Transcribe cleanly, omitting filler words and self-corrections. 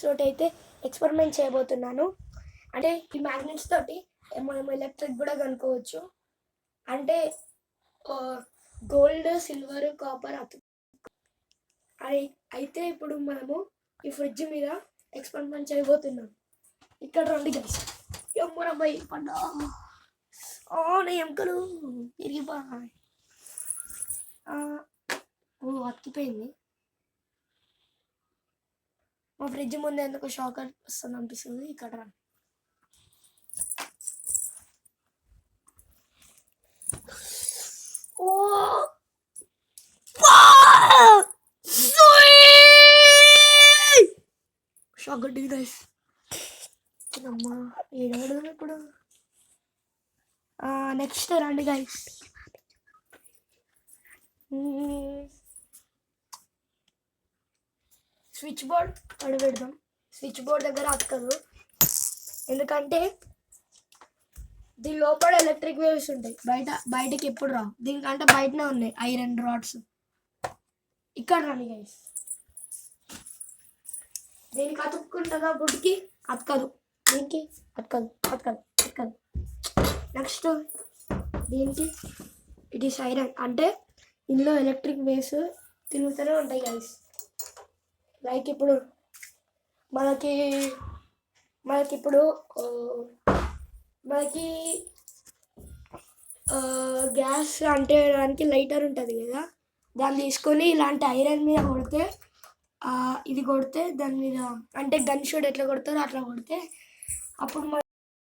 తోటి అయితే ఎక్స్పెరిమెంట్ చేయబోతున్నాను. అంటే ఈ మ్యాగ్నెట్స్ తోటి మనం ఎలక్ట్రిక్ కూడా కనుక్కోవచ్చు. అంటే గోల్డ్, సిల్వర్, కాపర్ అయితే ఇప్పుడు మనము ఈ ఫ్రిడ్జ్ మీద ఎక్స్పెరిమెంట్ చేయబోతున్నాం. ఇక్కడ రండి గైస్. ఎమ్మరమ్మాయి పండా నా ఎముకలు ఇరిగిపోయి అతికిపోయింది. మా ఫ్రిడ్జ్ ముందు ఎందుకు షాక్ వస్తుంది అనిపిస్తుంది. ఇక్కడ రండి. షాక్ కొట్టింది గైస్. అమ్మా ఏడవడం ఇప్పుడు. నెక్స్ట్ రండి గైస్. స్విచ్ బోర్డ్ పెడదాం. స్విచ్ బోర్డ్ దగ్గర అతకదు, ఎందుకంటే దీని లోపల ఎలక్ట్రిక్ వేవ్స్ ఉంటాయి. బయటకి ఎప్పుడు రావు. దీనికంటే బయటనే ఉన్నాయి ఐరన్ రాడ్స్. ఇక్కడ రండి గైస్. దీనికి అతుక్కుంటుందా బుడ్కి? అతకదు. దీనికి అతకదు. నెక్స్ట్ దీనికి ఇట్ ఈస్ ఐరన్. అంటే ఇందులో ఎలక్ట్రిక్ వేవ్స్ తిరుగుతూనే ఉంటాయి గైస్. లైక్ ఇప్పుడు మనకి గ్యాస్ అంటే దానికి లైటర్ ఉంటుంది కదా, దాన్ని తీసుకొని ఇలాంటి ఐరన్ మీద కొడితే ఇది కొడితే దాని మీద అంటే గన్ షూట్ ఎట్లా కొడతారో అట్లా కొడితే అప్పుడు